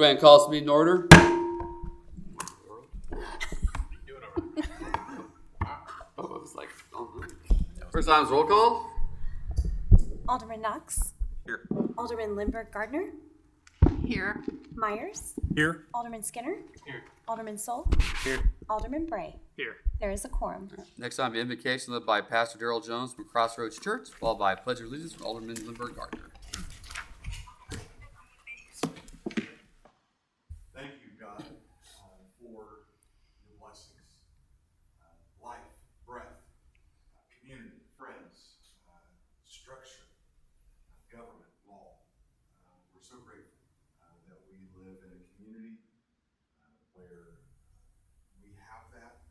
Go ahead and call this meeting to order. Oh, it was like, first time's roll call. Alderman Knox. Here. Alderman Lindbergh Gardner. Here. Myers. Here. Alderman Skinner. Here. Alderman Soul. Here. Alderman Bray. Here. There is a quorum. Next time, the invocation led by Pastor Darrell Jones from Crossroads Church, followed by Pledge of Allegiance from Alderman Lindbergh Gardner. Thank you, God, for your blessings, life, breath, community, friends, structure, government, law. We're so grateful that we live in a community where we have that,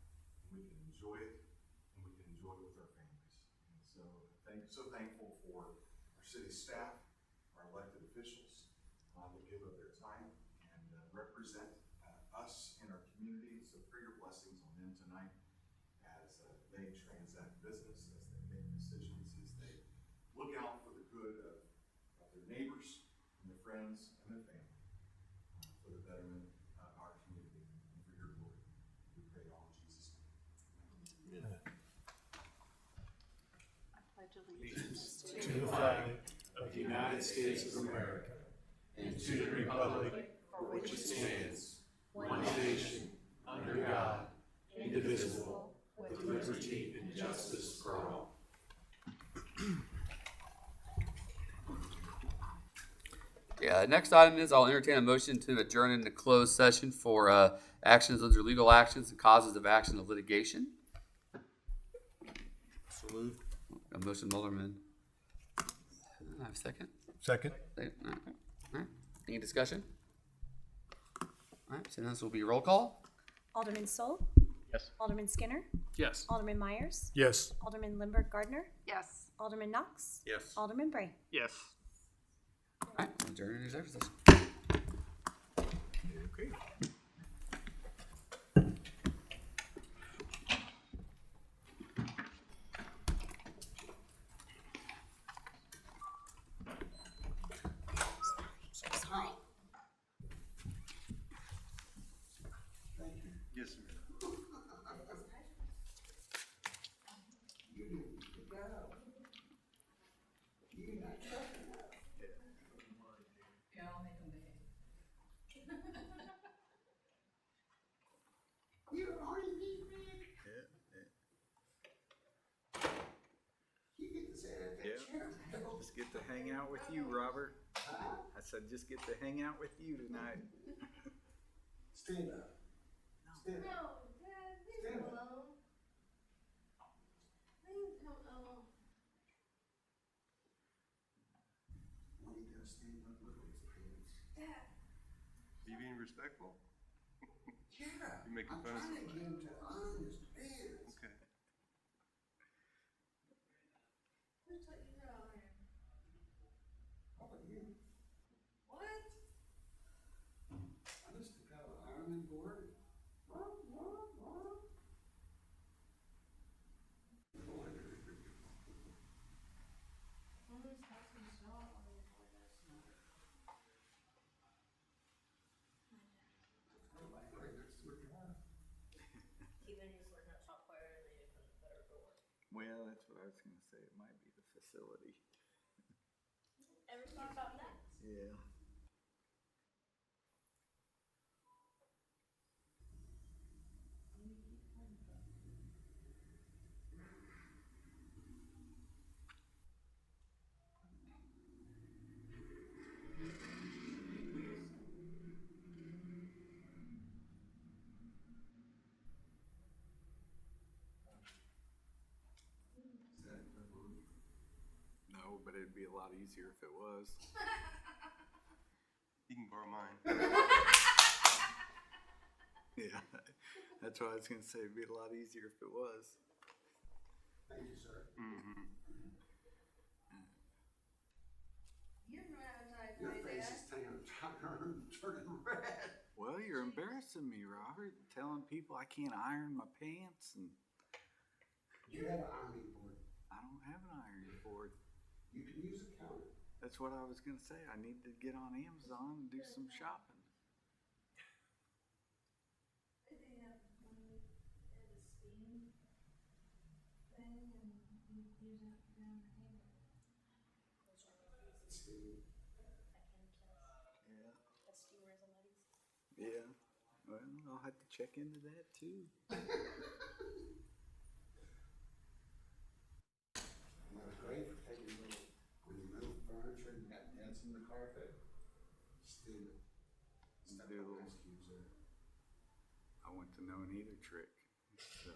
and we can enjoy it, and we can enjoy it with our families. And so thankful for our city staff, our elected officials that give of their time and represent us in our community. So pray your blessings on them tonight as they transact business, as they make decisions, as they look out for the good of their neighbors and their friends and their family for the betterment of our community and for your glory. We pray all in Jesus' name. Amen. I pledge allegiance To the flag of the United States of America and to the republic for which it stands, one nation, under God, indivisible, with liberty and justice for all. Yeah, next item is I'll entertain a motion to adjourn into closed session for actions under legal actions and causes of action of litigation. So moved. A motion, Alderman. I have a second. Second. All right. Any discussion? All right, so this will be roll call. Alderman Soul. Yes. Alderman Skinner. Yes. Alderman Myers. Yes. Alderman Lindbergh Gardner. Yes. Alderman Knox. Yes. Alderman Bray. Yes. All right, adjourn into executive session. Okay. Yes, sir. Just get to hang out with you, Robert. I said, just get to hang out with you tonight. Stand up. Stand up. No, Dad, leave him alone. Leave him alone. Why you gotta stand up? Look at his pants. Dad. You being respectful? Yeah. You're making I'm fun of trying to somebody. get him to iron his pants. Okay. Who taught you how to iron? How about you? What? I just took out an ironing board. Who's passing the saw on your board? That's not. Right next to a car. Even he's learning how to chop wire and they need to put a better door. Well, that's what I was going to say. It might be the facility. Ever thought about that? Yeah. No, but it'd be a lot easier if it was. You can borrow mine. Yeah, that's what I was going to say. It'd be a lot easier if it was. Thank you, sir. Mm-hmm. You're right on time, Your Dad. face is turning red. Well, you're embarrassing me, Robert. Telling people I can't iron my pants, and You have an ironing board. I don't have an ironing board. You can use a counter. That's what I was going to say. I need to get on Amazon and do some shopping. Yeah. The steamers and letties. Yeah. Well, I'll have to check into that too. Another great for taking little, when you move furniture, you got dents in the carpet, steam it. Stuff Do a the little- ice cubes in. I want to know neither trick. So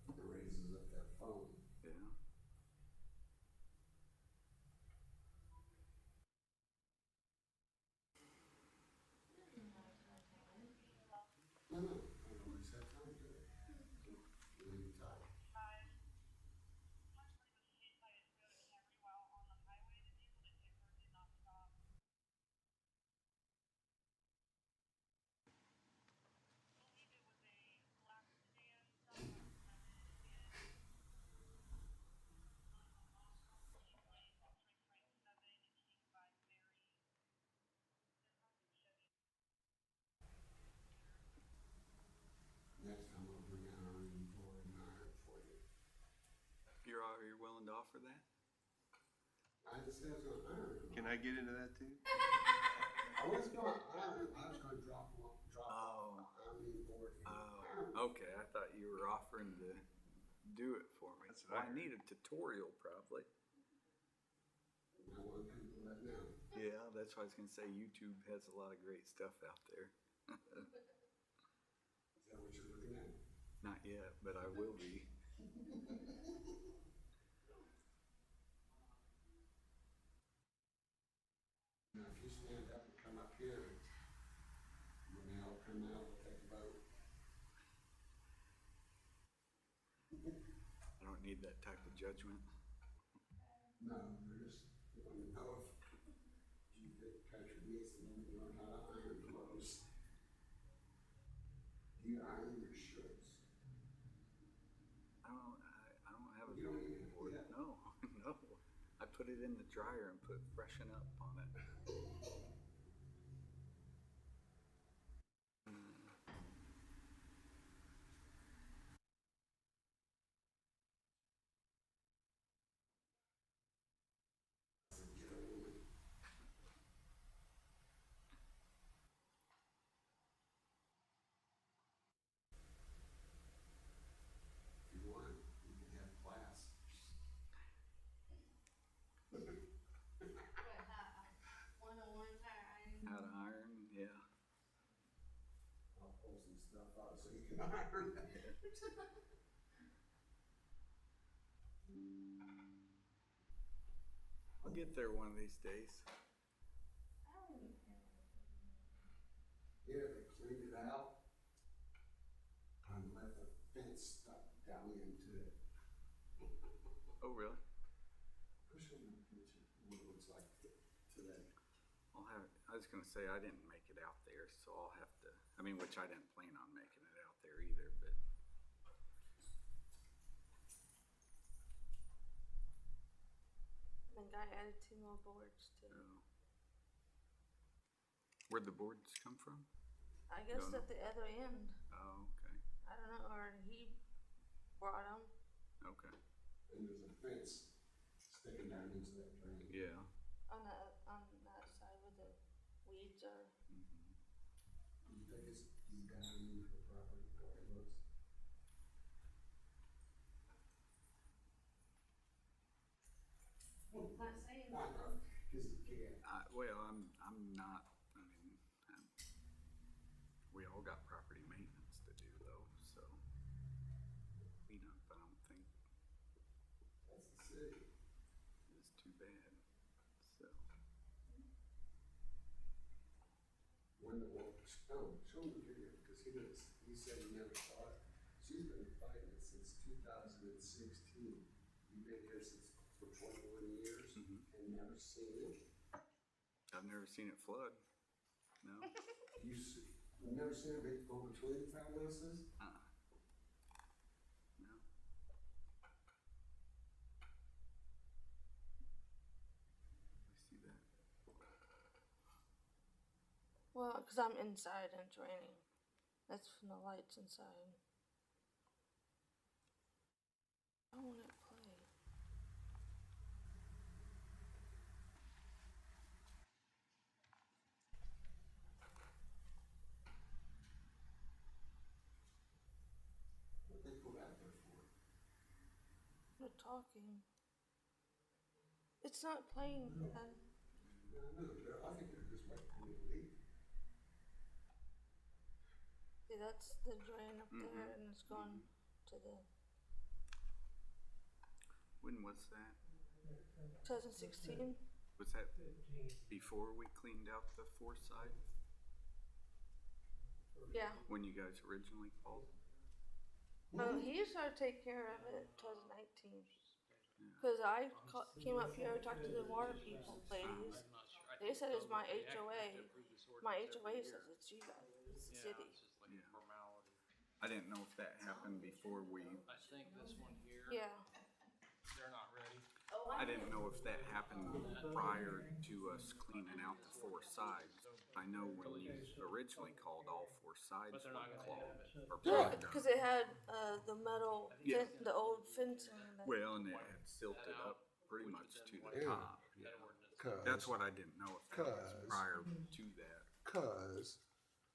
It raises up that foam. yeah. No, I always have time to do it. Really tight. Next time I'll bring out our inventory and iron for you. You're willing to offer that? I just said I was gonna iron them. Can I get into that too? I was gonna iron them. I was gonna drop them, Oh. ironing board. and iron 'em. Oh, okay. I thought you were offering to do it for me. That's what Well, I I heard. need a tutorial probably. I want people that know. Yeah, that's what I was gonna say. YouTube has a lot of great stuff out there. Is that what you're looking at? Not yet, but I will be. Now, if you stand up and come up here, when they all come out, we'll take a vote. I don't need that type of judgment. No, they're just want to know if you think Patrick needs to learn how to iron clothes. Do you iron your shirts? I don't have a You don't vision even board. do that? No, no. I put it in the dryer and put freshen up on it. Get a woman. If you want, you can have class. What, 101 tire iron? How to iron, yeah. I'll pull some stuff out so you can iron it. I'll get there one of these days. I don't even care. Here, they cleaned it out and left the fence stuck down into it. Oh, really? Push on the picture, what it looks like today. I'll have. I was gonna say I didn't make it out there, so I'll have to. I mean, which I didn't plan on making it out there either, but. I think I added 2 more boards too. Where'd the boards come from? I guess No, no. at the other end. Oh, okay. I don't know, or he brought them. Okay. And there's a fence sticking down into that drain. Yeah. On that side where the weeds are. Do you think it's deep down into the property, the way it looks? Not saying. I know, cause you can't. Well, I'm not. I mean, we all got property maintenance to do though, so cleanup. I don't think That's the city. is too bad. So When the walks, oh, show him the video, because he said he never saw it. She's been fighting it since 2016. You've been here since for 21 years and never seen it. I've never seen it flood. No. You've never seen a big go between houses? No. I see that. Well, because I'm inside and it's raining. That's from the lights inside. I want it play. What they put out there for? We're talking. It's not playing. No, I know, I think they're just waiting for me to leave. See, that's the drain up there, and it's gone to the When was that? 2016. Was that before we cleaned out the fourth side? Yeah. When you guys originally called? He started to take care of it 2019. Because came up here and talked to the water people, ladies. They said it's my HOA. My HOA says it's you guys, it's the city. Yeah. I didn't know if that happened before we. I think this one here, Yeah. they're not ready. I didn't know if that happened prior to us cleaning out the four sides. I know when we originally called, all four sides But they're were not gonna closed. have it. Or Yeah, plugged because up. it had the metal, Yeah. the old fencing. Well, and it had silted up pretty much to the Yeah. top. Yeah. Cause, That's what I didn't know if that was Cause- prior to that. Cause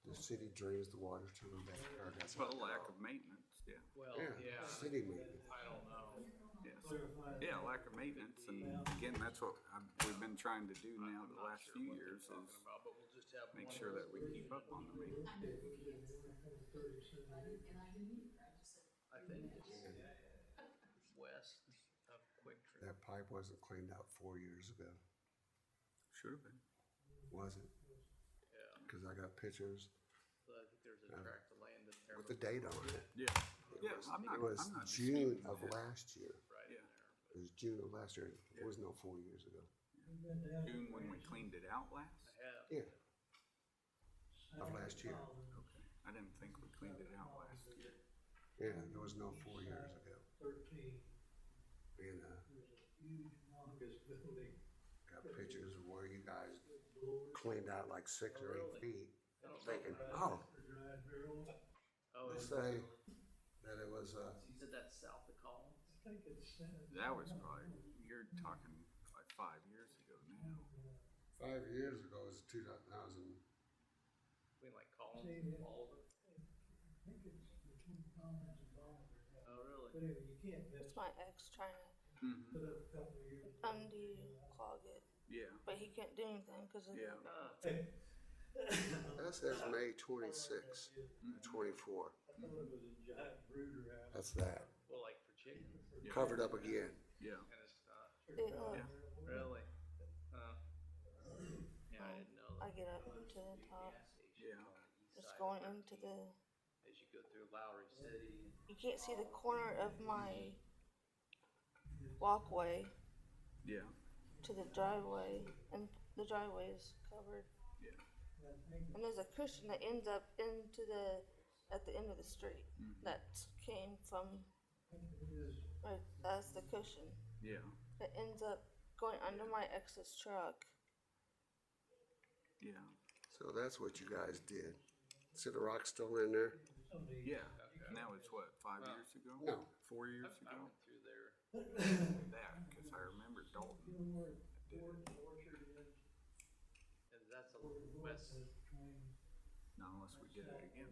the city drains the water to the back, or that's. Well, lack of maintenance, yeah. Well, Yeah, yeah, city maintenance. I don't know. Yes. Yeah, lack of maintenance, and again, that's what we've been trying to do now the last few years is Talking about, but we'll just have make one sure of that we keep up on the maintenance. I think it's west of Quick Trip. That pipe wasn't cleaned out 4 years ago, Should have been. was it? Yeah, Cause I got pictures so I think there's a tract of land in there. with the date on it. Yeah. Yeah, I'm not. It was I'm not June disputing of that. last year. Right Yeah. in there. It was June of last year. It was no 4 years ago. June when we cleaned it out last. Yeah. Yeah. Of last year. Okay. I didn't think we cleaned it out last year. Yeah, there was no 4 years ago. And, got pictures of where you guys cleaned out like 6 or 8 feet. Thinking, oh, Oh, let's say that it was, you said that's south of Collins? That was probably, you're talking like 5 years ago now. 5 years ago, it was 2000. Between like Collins and Baldwin? Oh, really? It's my ex trying Mm-hmm. to unclog it, Yeah. but he can't do anything because of Yeah. That says May 26, 24. That's that. Well, like for chickens? Yeah. Covered up again. Yeah. And it's not. it. Yeah. Really? Yeah, I didn't know I that. get up to the top, Yeah. it's going into the. As you go through Lowry City. You can't see the corner of my walkway Yeah. to the driveway, and the driveway is covered. Yeah. And there's a cushion that ends up at the end of the street that came from, right, that's the cushion Yeah. that ends up going under my ex's truck. Yeah. So that's what you guys did. See the rock still in there? Yeah. And that was what, 5 years ago? No. 4 years I ago? went through there. That, because I remember Dalton did it. And that's a west Not unless we did it again.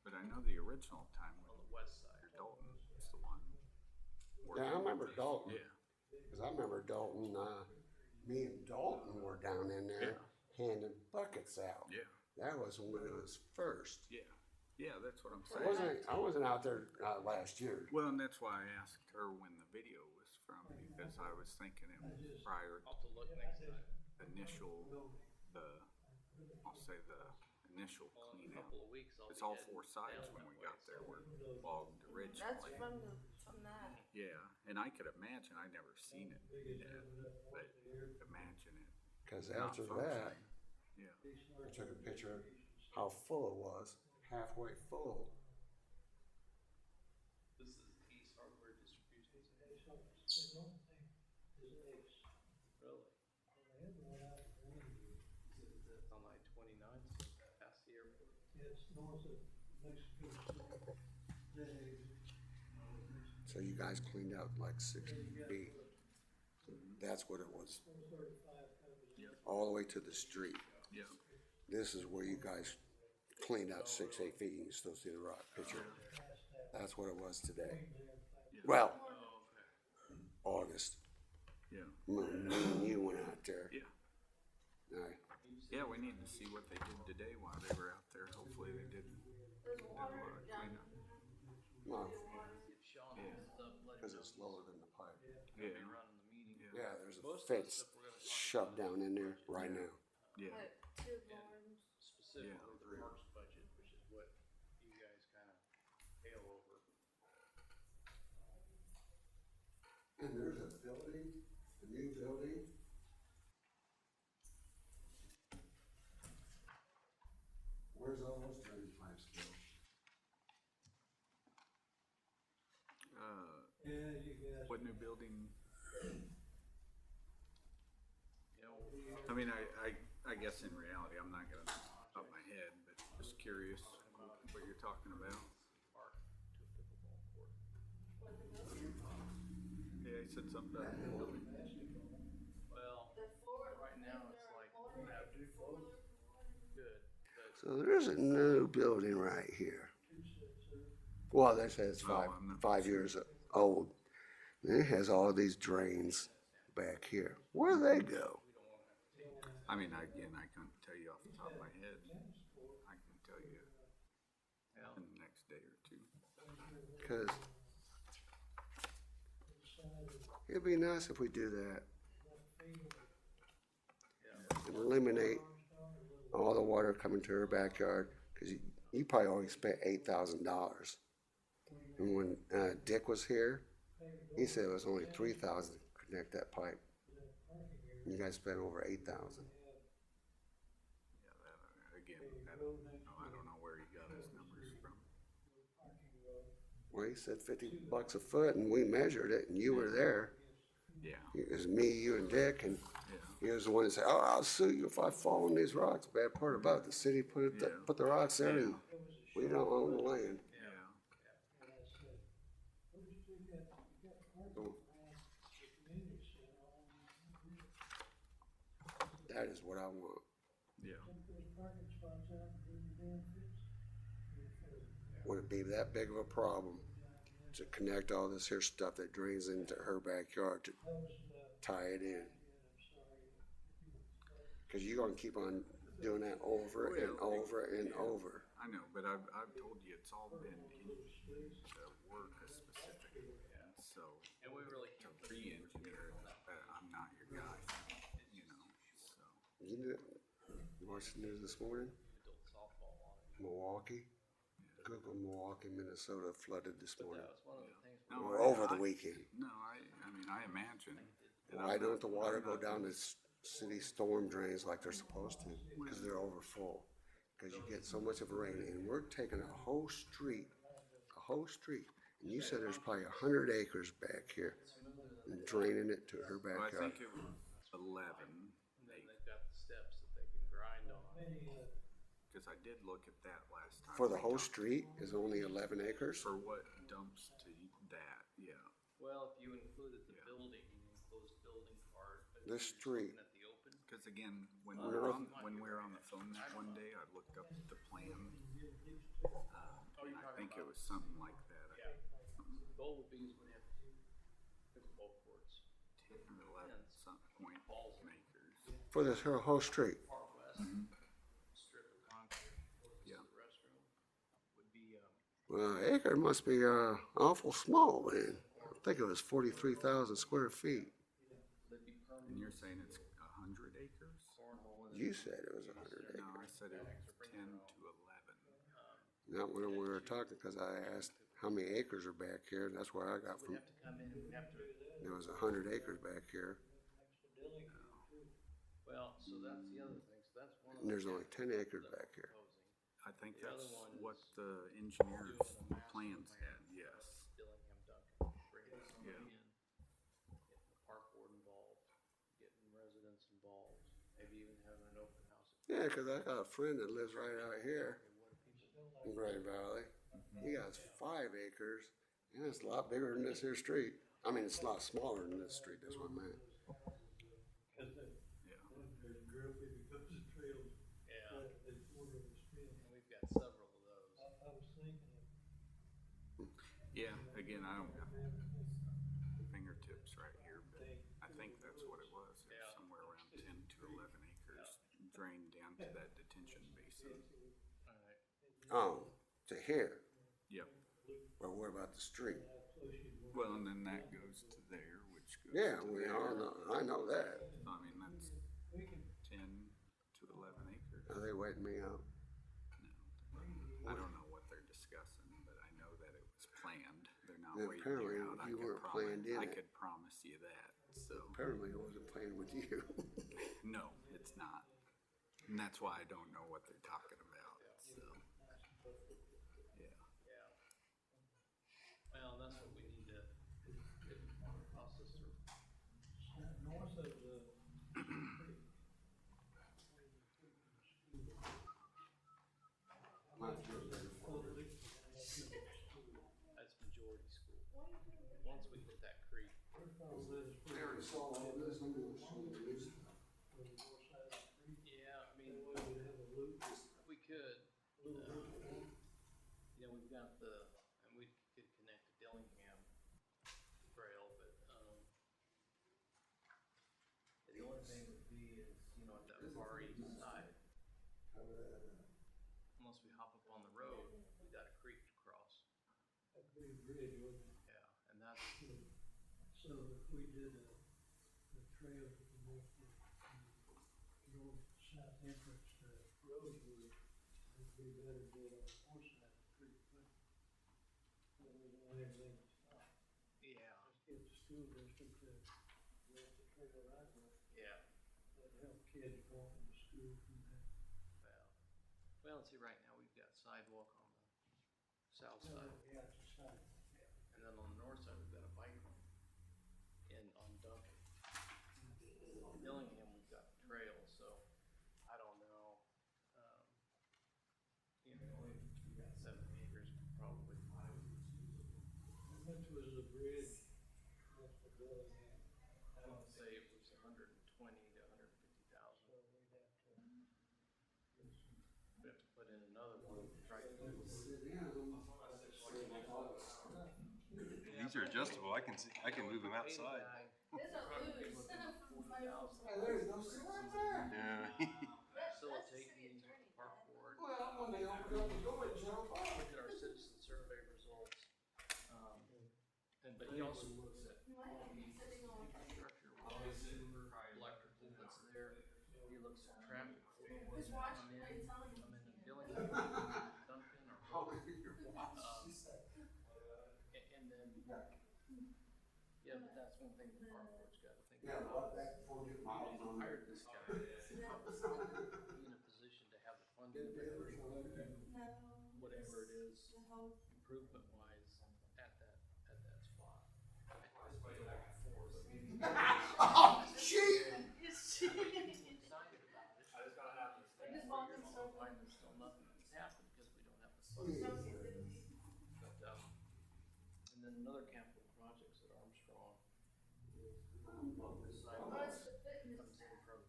But I know the original time on when the west side. Dalton was the one. Yeah, I remember Dalton. Yeah. Because I remember Dalton, me and Dalton were down in there handing buckets out. Yeah. That was when it was first. Yeah. Yeah, that's what I'm I saying. wasn't out there last year. Well, and that's why I asked her when the video was from, because I was thinking it was prior I'll have to look next time. initial, I'll say the initial Well, in a clean out. couple of weeks, I'll be It's all heading four sides down when that we way, got there so- were logged That's originally. from that. Yeah, and I could imagine, I never seen it, but imagine it. Because not after that, functioning. Yeah, I took a picture of how full it was, halfway full. This is East Hardware Distribution. Really? It's on like 29, so past the airport. So you guys cleaned out like 60 feet. That's what it was. All the way to the street. Yeah. This is where you guys cleaned out 6, 8 feet. You can still see the rock picture. That's what it was today. Well, August. Yeah. Me and you went out there. Yeah. All right. Yeah, we need to see what they did today while they were out there. Hopefully they did a lot of cleanup. Well, Yeah. because it's lower than the pipe. Yeah. Yeah, there's a fence shoved down in there right now. Yeah. Like two barns. Specifically the parks budget, which is what you guys kind of hail over. And there's a building, a new building. Where's all those drainage pipes go? What new building? You know, I mean, I guess in reality, I'm not gonna up my head, but just curious what you're talking about. park to a pickleball court. Yeah, he said something about the building. Well, right now it's like, good, but So there's a new building right here. Well, they say it's Oh, I'm not 5 sure. years old. And it has all these drains back here. Where do they go? I mean, again, I couldn't tell you off the top of my head. I can tell you in the next day or two. Because it'd be nice if we do that. And eliminate all the water coming to her backyard. Because you probably only spent $8,000. And when Dick was here, he said it was only $3,000 to connect that pipe. You guys spent over $8,000. Yeah, again, I don't know where he got his numbers from. Well, he said $50 a foot, and we measured it, and you were there. Yeah, It was me, you, and Dick, and yeah, he was the one that said, "Oh, I'll sue you if I fall on these rocks." Bad part about it, the city put Yeah. put the rocks there, and we don't own the land. yeah. That is what I want. Yeah. Would it be that big of a problem to connect all this here stuff that drains into her backyard to tie it in? Because you're gonna keep on doing that over and over and over. I know, but I've told you it's all been in the work specific, and so and we really to can't. re-engineer it, I'm not your guy, you know, so. You watched the news this morning? Adult softball on it. Milwaukee? Google Milwaukee, Minnesota flooded this morning. That was one of the things. No, Or over the weekend. No, I mean, I imagine. and Why I'm don't not- the water I'm go not- down the city storm drains like they're supposed to? Because they're over full. Because you get so much of a rain, and we're taking a whole street. And you said there's probably 100 acres back here and draining it to her Well, I backyard. think it was 11, And then they've got the steps that they can grind on. because I did look at that last time. For the we whole talked. street is only 11 acres? For what dumps to that, yeah. Well, if you included the Yeah. building, you enclosed building part. but This if you're just street. looking at the open, Because again, when Uh, we were on the phone that one day, I looked up the plan. And I think it was something like that. yeah. The goal would be is when you have pickleball courts, 10 or 11 some point acres. For this her whole street? far west, strip of concrete, closest Yeah. to the restroom, would be, Well, acre must be awful small then. I think it was 43,000 square feet. they'd be And permanent you're saying it's 100 acres? cornhole. and You said it was 100 No, I acres. said it was 10 to 11. Not when we were talking, because I asked how many acres are back here, and that's where I got We'd from. have to come in, we'd have to, There was 100 acres back here, well, so that's the other thing, so that's one of and the. there's only 10 acres back here. proposing. I think The other that's one what is the engineer's plans had, yes. Dillingham, Duncan, bringing somebody Yeah. in, getting the park board involved, getting residents involved, maybe even having an open house. Yeah, because I got a friend that lives right out here Okay, what do people in Grand Valley. He has 5 acres, And it's a lot bigger than this here street. I mean, it's a lot smaller than this street, that's what I meant. Yeah. Yeah. And we've got several of those. Yeah, again, I don't got fingertips right here, but I think that's what it was. It was somewhere around 10 to 11 acres drained down to that detention basin. Alright. Oh, to here. Yep. Well, what about the street? Well, and then that goes to there, which goes Yeah, to we there. all know, I know that. I mean, that's 10 to 11 acres. Are they waiting me out? No, I don't know what they're discussing, but I know that it was planned. They're not Yeah, waiting apparently you out. you weren't planned in I it. could promise you that. So Apparently it wasn't playing with you. no, it's not, and that's why I don't know what they're talking about. So yeah. Yeah. Well, that's what we need to get process through. North of the That's majority school. Once we hit that creek, yeah, I mean, we could, you know, we've got and we could connect to Dillingham Trail, but, the only thing would be is, you know, at that far east side, unless we hop up on the road, we got a creek to cross. that big bridge, wasn't it? Yeah, and that's, So if we did the trail to the north-south entrance to Rosewood, it'd be better to do it on the north side of the creek, but then we don't have anything to stop. yeah, Let's get the school district to let the trail right away, yeah. that help kids walking to school from there. Well, see, right now we've got sidewalk on the south side, Yeah, it's a side. and then on the north side, we've got a bike lane on Duncan. On Dillingham, we've got the trail, so I don't know. You know, we got 7 acres, probably. How much was the bridge? That's the building. I want to say it was 120 to 150,000. So we'd have to get some. We have to put in another one, try to do. These are adjustable. I can move them outside. There's a loose. Yeah. Facilitating park board. Well, when they open up the door, it jump Look off. at our citizen survey results. But he also looks at all the infrastructure, water, sewer, electrical that's there. He looks at traffic. I'm in Dillingham, Duncan, or both. And then, yeah, but that's one thing the park board's got to think Yeah, about. about that before we get miles on it. Hired this guy. Be in a position to have the funding to do whatever it is, improvement wise, at that spot. Oh, shit! Excited about it. I just gotta have this thing. Find there's still nothing that's happened because we don't have the funds. But, and then another capital projects at Armstrong is this sidewalk comes in from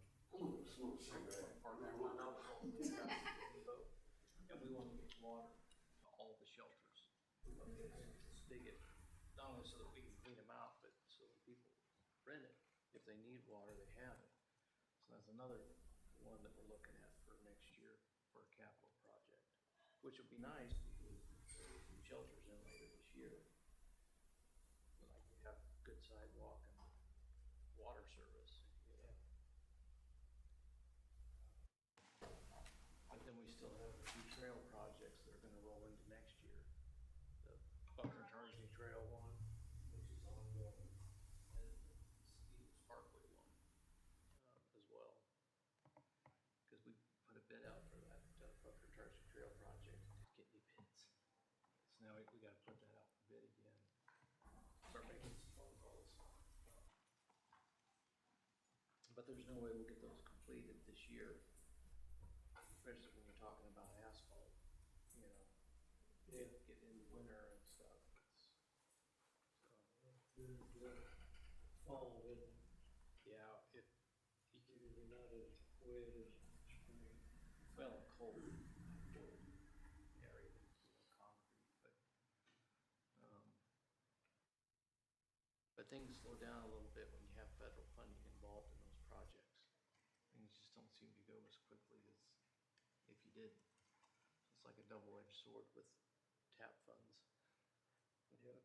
and we want to get water to all the shelters. Dig it, not only so that we can clean them out, but so that people rent it. If they need water, they have it. So that's another one that we're looking at for next year for a capital project, which would be nice because there's some shelters in later this year. Like we have good sidewalk and water service, you know. But then we still have a few trail projects that are gonna roll into next year. The Buckner Tarsi Trail one, which is ongoing, and the Stevens Parkway one, as well. Cause we put a bid out for that, Buckner Tarsi Trail project, didn't get any bids. So now we gotta put that out for bid again, start making some phone calls. But there's no way we'll get those completed this year, especially when you're talking about asphalt, you know. Get in the winter and stuff, fall, isn't it? Yeah, it, you can, Usually not as wet as spring. well, cold area, concrete, but things slow down a little bit when you have federal funding involved in those projects. Things just don't seem to go as quickly as if you did. It's like a double-edged sword with TAP funds. Yep.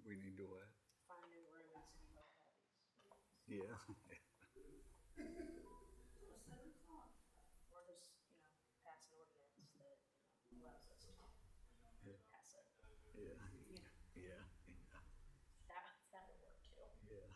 We need to what? Find new room in City Hall lobbies. Yeah. Or just, pass an ordinance that, allows us to pass it. Yeah. You know, Yeah. that would work too. Yeah.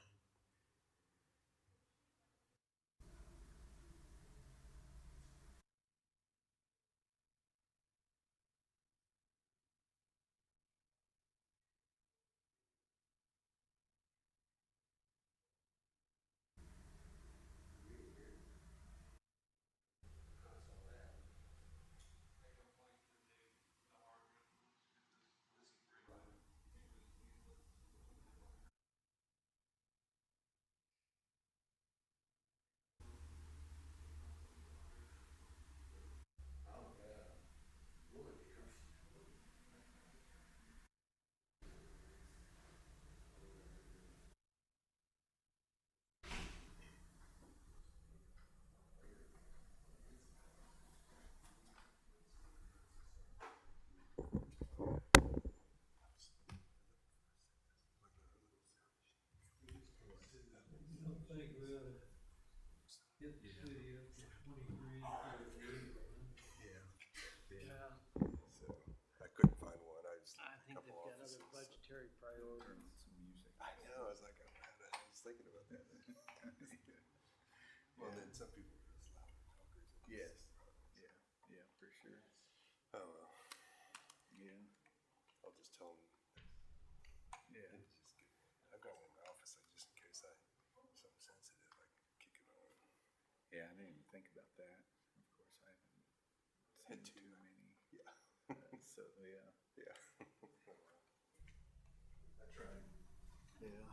You don't think we ought to get the city up to 20 grand for a legal, huh? Yeah. Yeah, So I couldn't find one. I just I think they've got other budgetary priorities. Some music. I know. I was like, I was thinking about that. Well, then some people are just loud talkers. Yes. Yeah. Yeah, for sure. Oh well. Yeah. I'll just tell them. Yeah. I've got one in my office, like, just in case something sensitive, I can kick it on. Yeah, I didn't even think about that. Of course, I haven't Had seen two. too many. Yeah. So, yeah. Yeah. I tried. Yeah.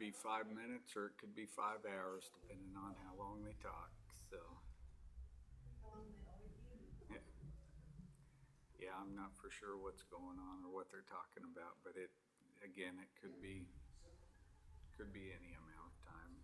be 5 minutes or it could be 5 hours, depending on how long they talk, so. Yeah. Yeah, I'm not for sure what's going on or what they're talking about, but it could be any amount of time.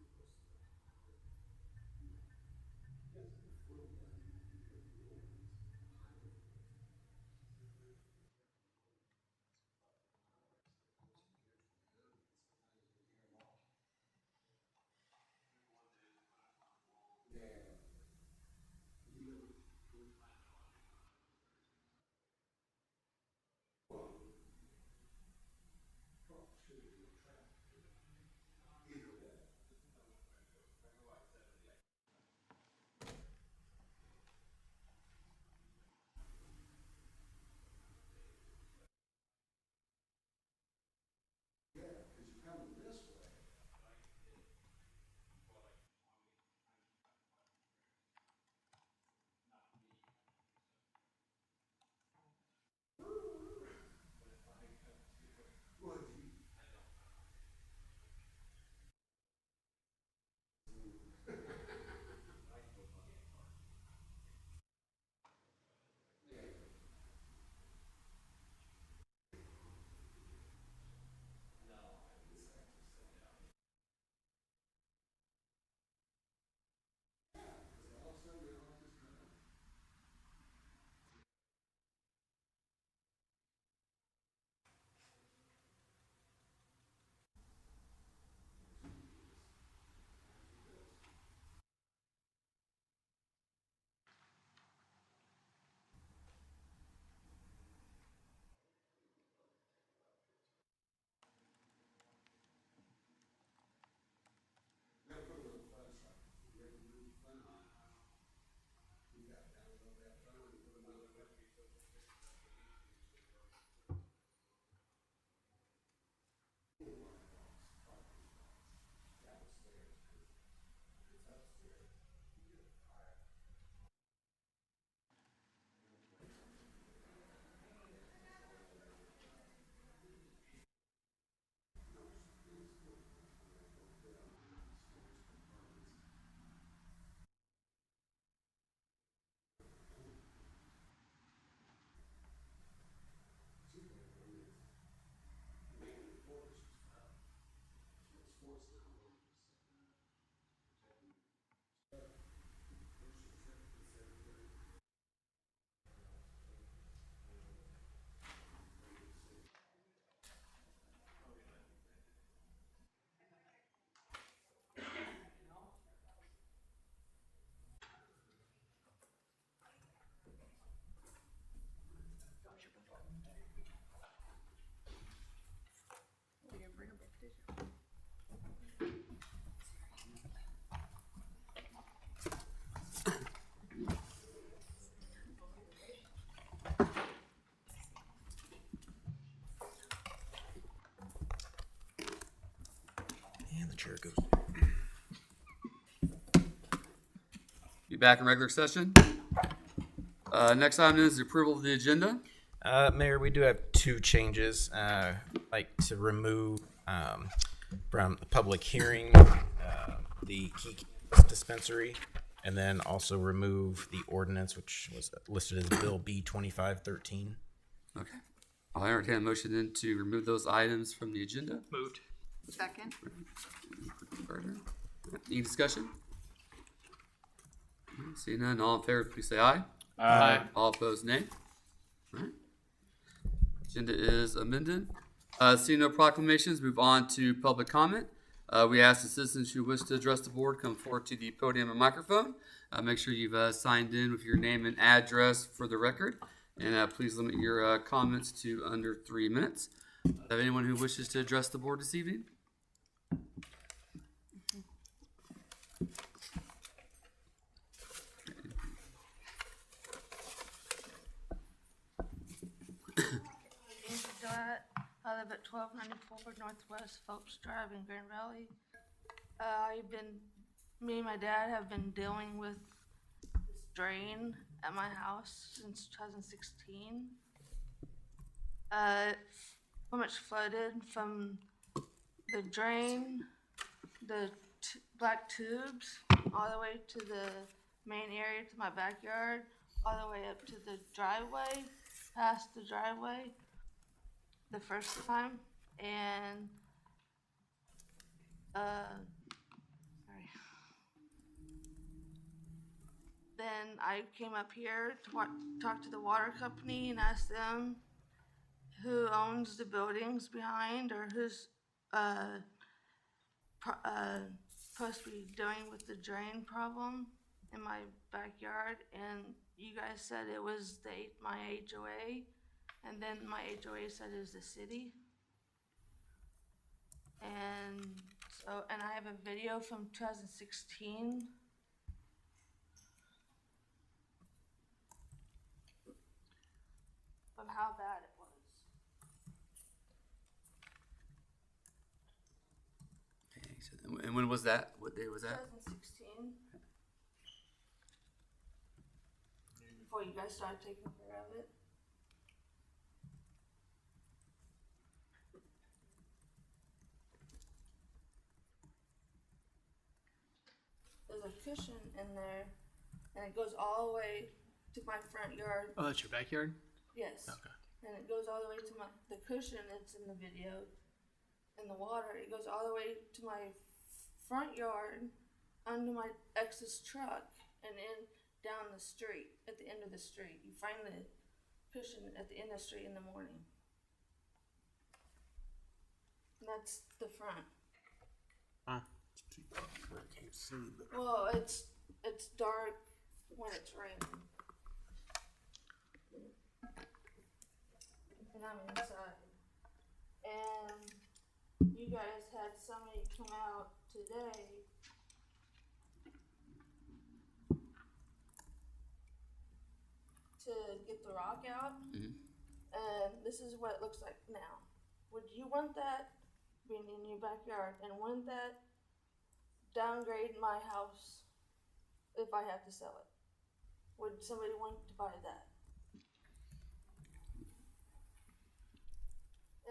And the chair goes. Be back in regular session. Next item is the approval of the agenda. Mayor, we do have two changes. Like to remove from the public hearing the key dispensary, and then also remove the ordinance, which was listed as Bill B 2513. Okay. I'll entertain a motion then to remove those items from the agenda. Moved. Second. Any discussion? Seeing none, all in favor, please say aye. Aye. All opposed, nay. All right. Agenda is amended. Seeing no proclamations, move on to public comment. We ask the citizens who wish to address the board come forward to the podium and microphone. Make sure you've signed in with your name and address for the record. And please limit your comments to under 3 minutes. Have anyone who wishes to address the board this evening? I live at 1294 Northwest Phelps Drive in Grand Valley. Me and my dad have been dealing with this drain at my house since 2016. So much flooded from the drain the black tubes all the way to the main area to my backyard, all the way up to the driveway, past the driveway the first time, and sorry. Then I came up here to talk to the water company and ask them who owns the buildings behind or who's supposed to be dealing with the drain problem in my backyard. And you guys said it was my HOA, and then my HOA said it was the city. And so, and I have a video from 2016. Of how bad it was. Okay, so- and when was that? What day was that? 2016. Before you guys started taking care of it. There's a cushion in there, and it goes all the way to my front yard. Oh, that's your backyard? Yes. Okay. And it goes all the way to the cushion. It's in the video. In the water, it goes all the way to my front yard, under my ex's truck, and then down the street. At the end of the street, you find the cushion at the end of the street in the morning. And that's the front. I can't see, but Well, it's dark when it's raining. And I'm inside. And you guys had somebody come out today to get the rock out. Mhm. And this is what it looks like now. Would you want that being in your backyard, and wouldn't that downgrade my house if I have to sell it? Would somebody want to buy that?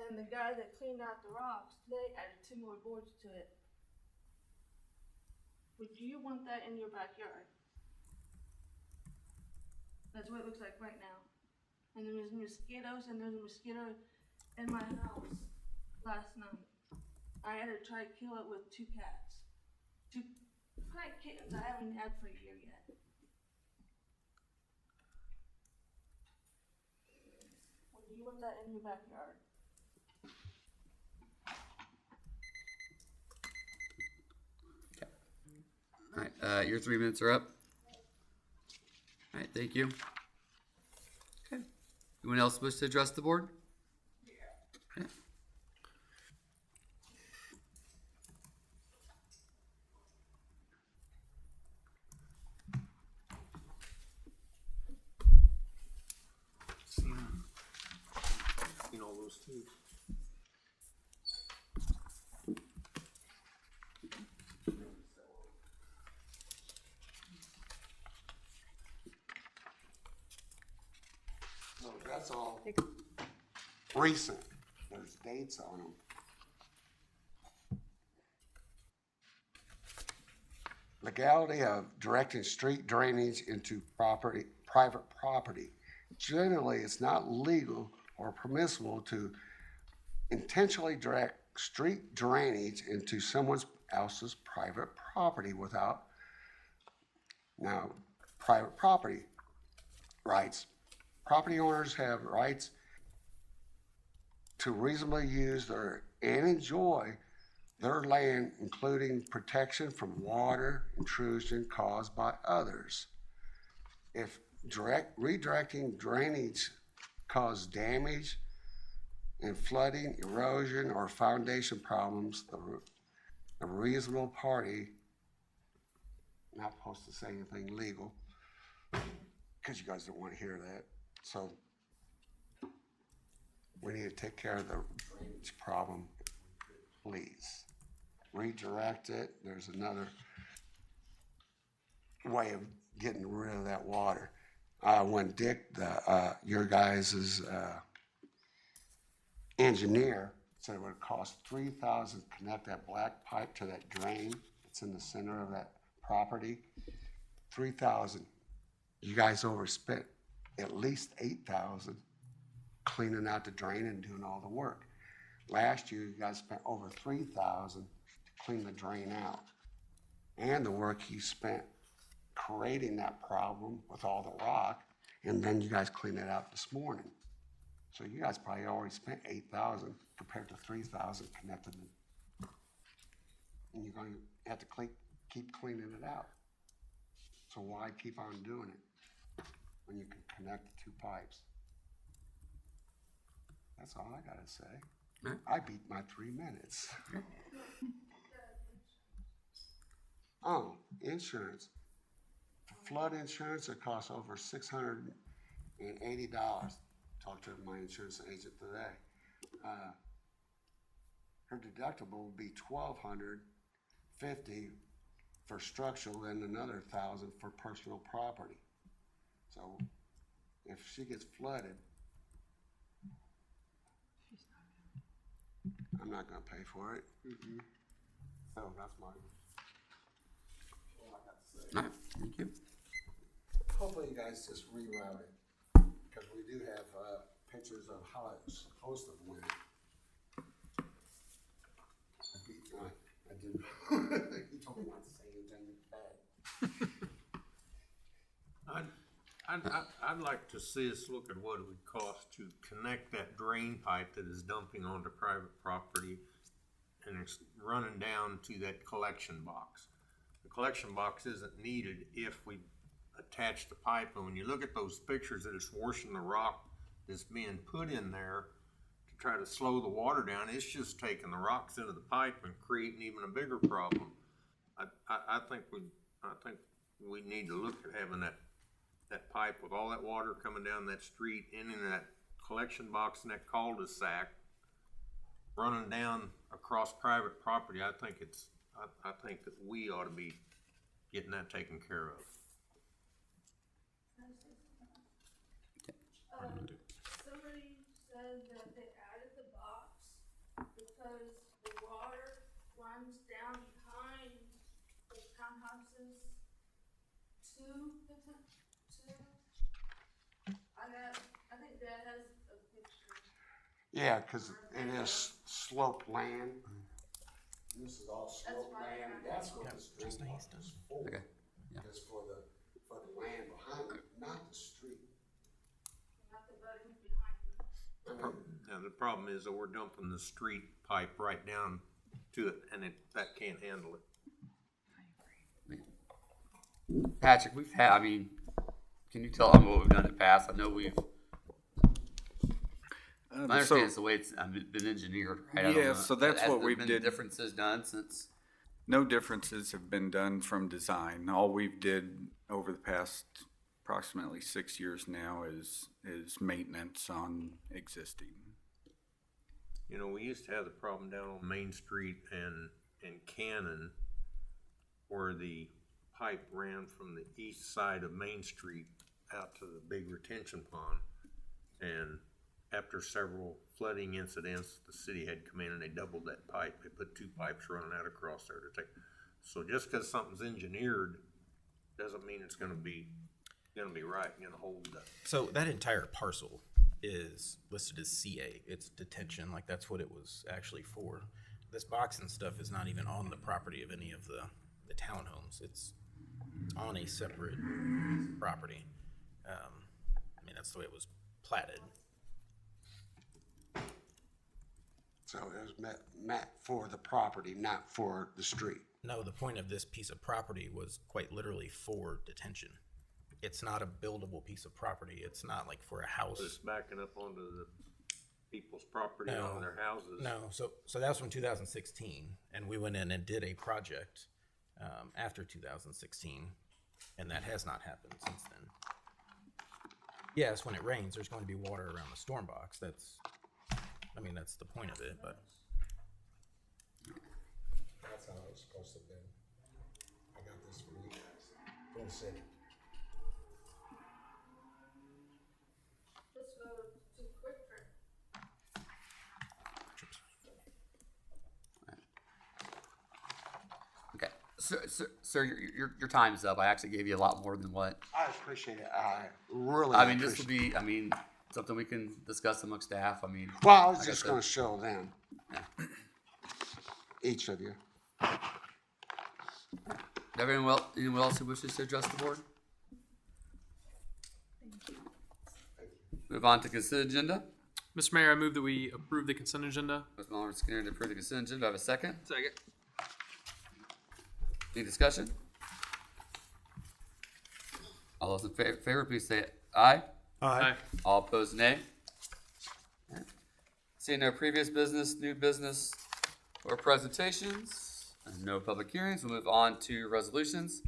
And the guy that cleaned out the rocks today added 2 more boards to it. Would you want that in your backyard? That's what it looks like right now. And there's mosquitoes, and there's a mosquito in my house last night. I had to try to kill it with 2 cats. 2 plant kittens I haven't had for a year yet. Would you want that in your backyard? All right, your 3 minutes are up. All right, thank you. Okay. Anyone else wish to address the board? Okay. seen all those too. So that's all recent. There's dates on them. Legality of directing street drainage into private property. Generally, it's not legal or permissible to intentionally direct street drainage into someone else's private property without, now, private property rights. Property owners have rights to reasonably use and enjoy their land, including protection from water intrusion caused by others. If redirecting drainage cause damage and flooding, erosion, or foundation problems, the reasonable party, not supposed to say anything legal, because you guys don't want to hear that. So we need to take care of the drainage problem, please. Redirect it. There's another way of getting rid of that water. When Dick, your guys' engineer, said it would cost $3,000 to connect that black pipe to that drain that's in the center of that property. $3,000. You guys overspent at least $8,000 cleaning out the drain and doing all the work. Last year, you guys spent over $3,000 to clean the drain out. And the work you spent creating that problem with all the rock, and then you guys cleaned it out this morning. So you guys probably already spent $8,000 compared to $3,000 connected it. And you're going to have to keep cleaning it out. So why keep on doing it when you can connect the two pipes? That's all I gotta say. Right. I beat my 3 minutes. Oh, insurance. Flood insurance, it costs over $680. Talked to my insurance agent today. Her deductible will be $1,250 for structural and another $1,000 for personal property. So if she gets flooded, I'm not gonna pay for it. So that's my, all I got to say. All right, thank you. Hopefully you guys just reroute it, because we do have, pictures of how it was supposed to win. I did, he told me not to say anything bad. I'd like to see us look at what it would cost to connect that drain pipe that is dumping onto private property and it's running down to that collection box. The collection box isn't needed if we attach the pipe, and when you look at those pictures that it's washing the rock that's being put in there to try to slow the water down, it's just taking the rocks into the pipe and creating even a bigger problem. I think we need to look at having that pipe with all that water coming down that street into that collection box in that cul-de-sac, running down across private property. I think that we ought to be getting that taken care of. Somebody said that they added the box because the water runs down behind the townhouses to the I think Dad has a picture. Yeah, because it is sloped land. This is all sloped land, that's what the street is for. Okay. Yeah. It's for the land behind it, not the street. Not the building behind you. Now, the problem is that we're dumping the street pipe right down to it, and that can't handle it. Patrick, we've had, I mean, can you tell them what we've done in the past? I know we've, I understand it's the way it's been engineered, right? I don't Yeah, know. so that's Has what there we've been did. differences done since? No differences have been done from design. All we've did over the past approximately 6 years now is maintenance on existing. You know, we used to have the problem down on Main Street and Cannon where the pipe ran from the east side of Main Street out to the big retention pond. And after several flooding incidents, the city had come in and they doubled that pipe. They put 2 pipes running out across there to take. So just because something's engineered doesn't mean it's gonna be right, gonna hold up. So that entire parcel is listed as CA. It's detention, like that's what it was actually for. This box and stuff is not even on the property of any of the townhomes. It's on a separate property. I mean, that's the way it was platted. So it was meant for the property, not for the street. No, the point of this piece of property was quite literally for detention. It's not a buildable piece of property. It's not like for a house. It's backing up onto the people's property, No. onto their houses. No, so that was from 2016, and we went in and did a project after 2016, and that has not happened since then. Yes, when it rains, there's going to be water around the storm box. That's the point of it, but That's how it was supposed to be. I got this from you guys, from the city. Let's go to Quick Trip. Sir, your time's up. I actually gave you a lot more than what. I appreciate it. I really I mean, this will appreciate be, something we can discuss amongst staff. Well, I was like I just said. gonna show them. Each of you. Anyone else who wishes to address the board? Move on to consent agenda. Mr. Mayor, I move that we approve the consent agenda. Motion by Alderman Skinner to approve the consent agenda. Do I have a second? Second. Any discussion? All those in favor, please say aye. Aye. All opposed, nay. Alright. Seeing no previous business, new business, or presentations, and no public hearings, we'll move on to resolutions.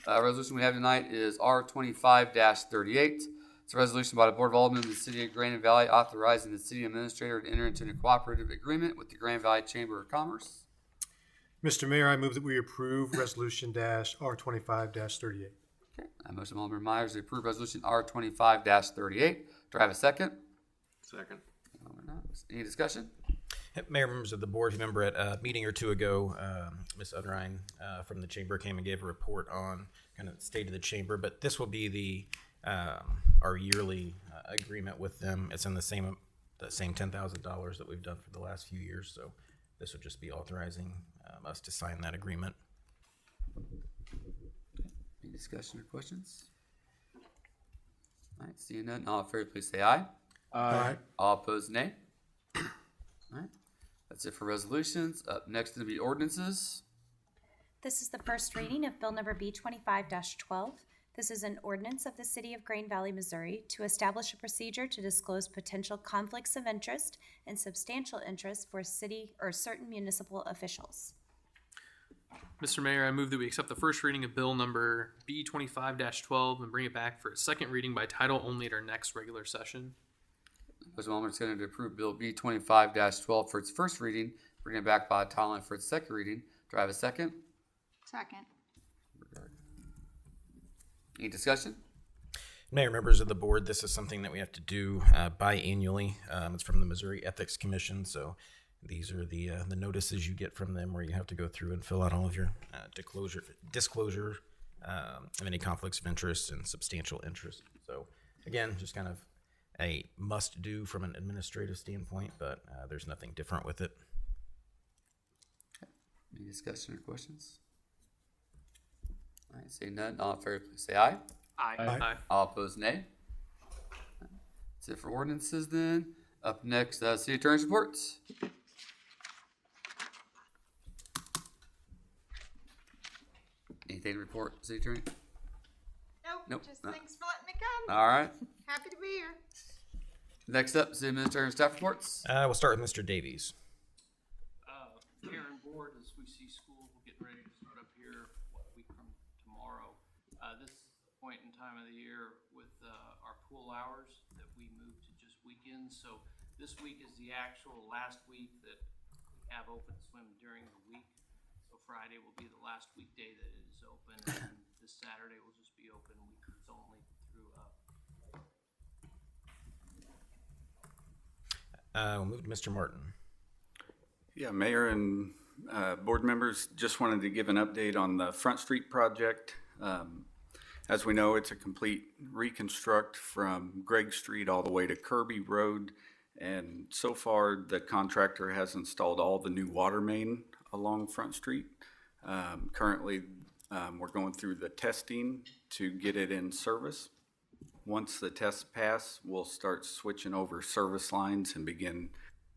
Resolution we have tonight is R 25-38. It's a resolution by the Board of Aldermen of the City of Grand Valley authorizing the city administrator to enter into a cooperative agreement with the Grand Valley Chamber of Commerce. Mr. Mayor, I move that we approve Resolution R25-38. Okay, I motion by Alderman Myers to approve resolution R 25-38. Do I have a second? Second. Any discussion? Mayor, members of the board, remember at a meeting or two ago, Ms. Udrine from the chamber came and gave a report on kind of the state of the chamber, but this will be the our yearly agreement with them. It's in the same $10,000 that we've done for the last few years, so this would just be authorizing us to sign that agreement. Any discussion or questions? All right, seeing none, all in favor, please say aye. Aye. All opposed, nay. All right, that's it for resolutions. Up next will be ordinances. This is the first reading of Bill Number B 25-12. This is an ordinance of the City of Grand Valley, Missouri, to establish a procedure to disclose potential conflicts of interest and substantial interest for city or certain municipal officials. Mr. Mayor, I move that we accept the first reading of Bill Number B 25-12 and bring it back for its second reading by title only at our next regular session. Motion by Alderman Skinner to approve Bill B 25-12 for its first reading, bring it back by title only for its second reading. Do I have a second? Second. Any discussion? Mayor, members of the board, this is something that we have to do biannually. It's from the Missouri Ethics Commission, so these are the notices you get from them where you have to go through and fill out all of your disclosure of any conflicts of interest and substantial interest. So again, just kind of a must-do from an administrative standpoint, but there's nothing different with it. Any discussion or questions? All right, seeing none, all in favor, please say aye. Aye. All opposed, nay. That's it for ordinances then. Up next, city attorney's reports. Anything to report, city attorney? Nope. Just No. thanks for letting me come. All right. Happy to be here. Next up, city administrator and staff reports. We'll start with Mr. Davies. Mayor and board, as we see school getting ready to start up here, what, a week from tomorrow. This is the point in time of the year with our pool hours that we move to just weekends. So this week is the actual last week that we have open swim during the week. So Friday will be the last weekday that it is open, and this Saturday will just be open weekends only through We'll move to Mr. Martin. Yeah, Mayor and board members, just wanted to give an update on the Front Street project. As we know, it's a complete reconstruct from Gregg Street all the way to Kirby Road. And so far, the contractor has installed all the new water main along Front Street. Currently, we're going through the testing to get it in service. Once the tests pass, we'll start switching over service lines and begin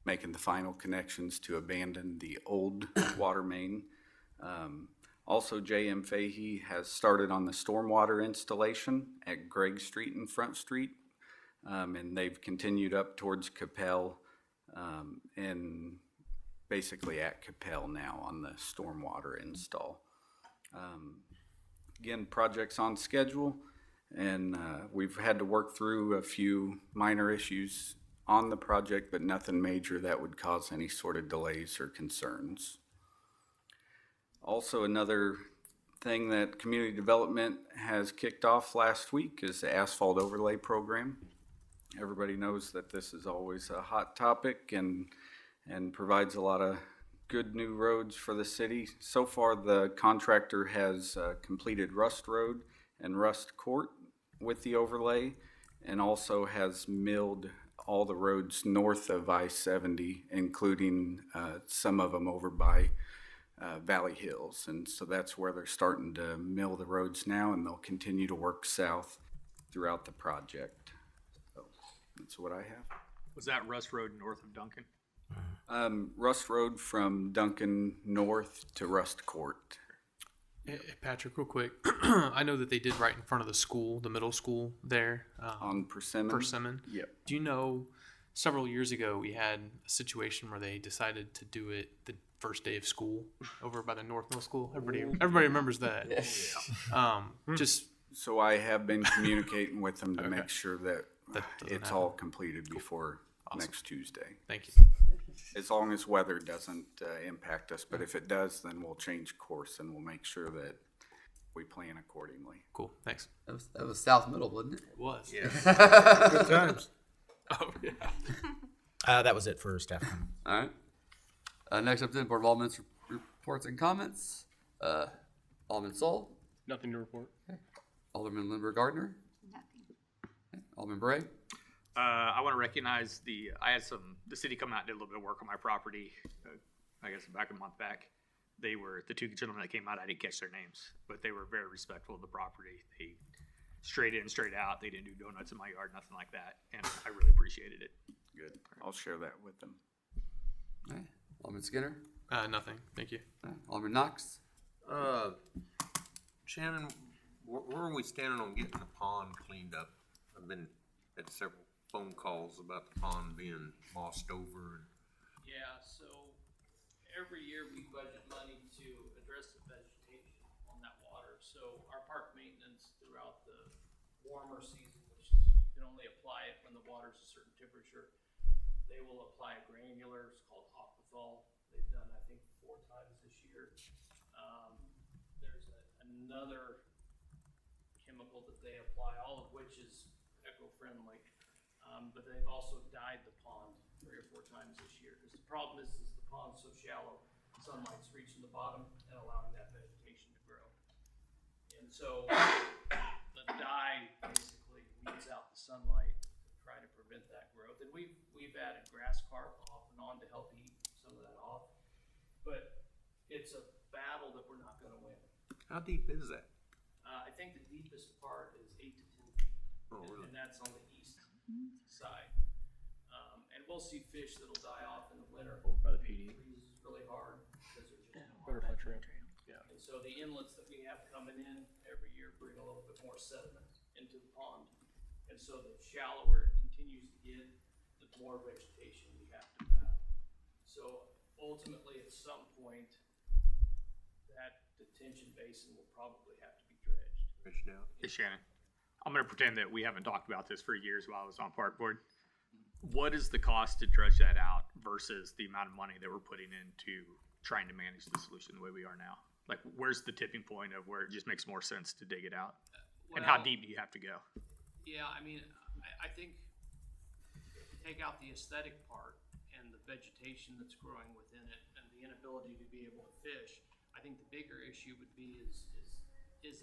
making the final connections to abandon the old water main. Also, J.M. Fahey has started on the stormwater installation at Gregg Street and Front Street, and they've continued up towards Capel, and basically at Capel now on the stormwater install. Again, project's on schedule, and we've had to work through a few minor issues on the project, but nothing major that would cause any sort of delays or concerns. Also, another thing that community development has kicked off last week is the asphalt overlay program. Everybody knows that this is always a hot topic and provides a lot of good new roads for the city. So far, the contractor has completed Rust Road and Rust Court with the overlay, and also has milled all the roads north of I-70, including some of them over by Valley Hills. And so that's where they're starting to mill the roads now, and they'll continue to work south throughout the project. So that's what I have. Was that Russ Road north of Duncan? Rust Road from Duncan north to Rust Court. Hey, Patrick, real quick. I know that they did right in front of the school, the middle school there. On Persimmon? Persimmon. Yep. Do you know, several years ago, we had a situation where they decided to do it the first day of school over by the North Middle School. Everybody remembers that. Just So I have been communicating with them to Okay. make sure that That doesn't it's happen. all completed before Awesome. next Tuesday. Thank you. As long as weather doesn't impact us, but if it does, then we'll change course and we'll make sure that we plan accordingly. Cool. Thanks. That was South Middle, wasn't it? It was. Good times. Oh, yeah. That was it for staff comments. All right. Next up then, Board of Aldermen reports and comments. Alderman Sol, Nothing to report. Alderman Lindbergh Gardner, Nothing. Alderman Bray. I want to recognize the city come out and did a little bit of work on my property, I guess back a month back. They were, the two gentlemen that came out, I didn't catch their names, but they were very respectful of the property. They straight in, straight out. They didn't do donuts in my yard, nothing like that. And I really appreciated it. Good. I'll share that with them. All right. Alderman Skinner, Nothing. Thank you. Alderman Knox, Shannon, where are we standing on getting the pond cleaned up? I've been at several phone calls about the pond being mossed over. Yeah, so every year we budget money to address the vegetation on that water. So our park maintenance throughout the warmer season, which you can only apply it when the water's a certain temperature, they will apply a granular, it's called Aquathol. They've done, I think, 4 times this year. There's another chemical that they apply, all of which is eco-friendly. But they've also dyed the pond 3 or 4 times this year. Because the problem is the pond's so shallow, sunlight's reaching the bottom and allowing that vegetation to grow. And so the dye basically weeds out the sunlight to try to prevent that growth. And we've added grass carp off and on to help eat some of that off. But it's a battle that we're not going to win. How deep is that? I think the deepest part is 8 to 10 feet. Oh, really? And that's on the east side. And we'll see fish that'll die off in the winter. Over by the PD. Freezes really hard because there's just no Butterfly water. trail. Yeah. And so the inlets that we have coming in every year bring a little bit more sediment into the pond. And so the shallower it continues to get, the more vegetation we have to battle. So ultimately, at some point, that detention basin will probably have to be dredged. Finished out? Hey, Shannon, I'm going to pretend that we haven't talked about this for years while I was on park board. What is the cost to dredge that out versus the amount of money that we're putting into trying to manage the solution the way we are now? Like, where's the tipping point of where it just makes more sense to dig it out? And how Well, deep do you have to go? Yeah, I mean, I think if you take out the aesthetic part and the vegetation that's growing within it and the inability to be able to fish, I think the bigger issue would be is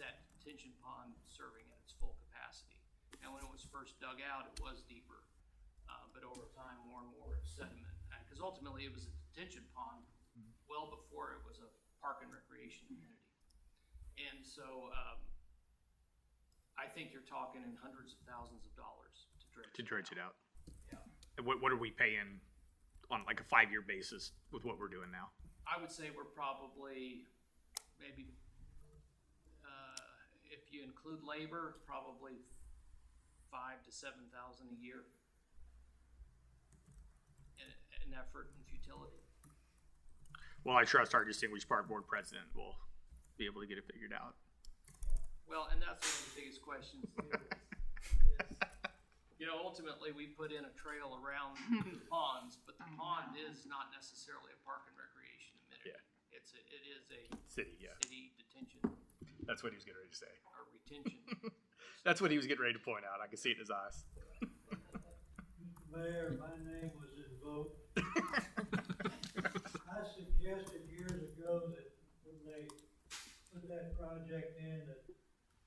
that detention pond serving at its full capacity? And when it was first dug out, it was deeper, but over time, more and more sediment. Because ultimately, it was a detention pond well before it was a park and recreation community. And so I think you're talking in hundreds of thousands of dollars to dredge it out. Yeah. And what are we paying on like a 5-year basis with what we're doing now? I would say we're probably maybe, if you include labor, probably 5,000 to 7,000 a year in effort and futility. Well, I trust our distinguished park board president will be able to get it figured out. Well, and that's one of the biggest questions too, is, ultimately we put in a trail around the ponds, but the pond is not necessarily a park and recreation amenity. Yeah. It is a City, yeah. city detention That's what he was getting ready to say. or retention. That's what he was getting ready to point out. I could see it in his eyes. Mayor, my name was invoked. I suggest suggested years ago that when they put that project in, that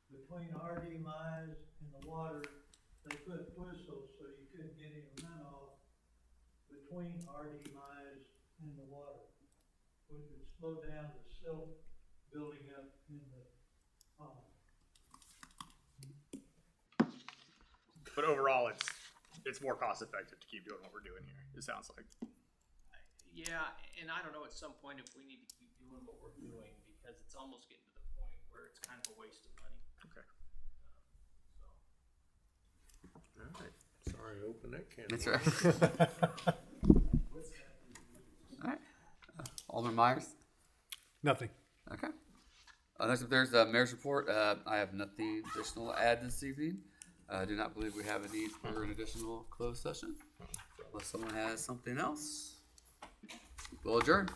between our demise and the water, they put whistles so you couldn't get any runoff between our demise and the water, which would slow down the silt building up in the pond. But overall, it's more cost effective to keep doing what we're doing here. It sounds like. Yeah, and I don't know at some point if we need to keep doing what we're doing, because it's almost getting to the point where it's kind of a waste of money. Okay. So. All right. Sorry, open that can. That's right. All right. Alderman Myers? Nothing. Okay. Next up, there's the mayor's report. I have nothing additional to add this evening. I do not believe we have a need for an additional closed session. Unless someone has something else, we'll adjourn.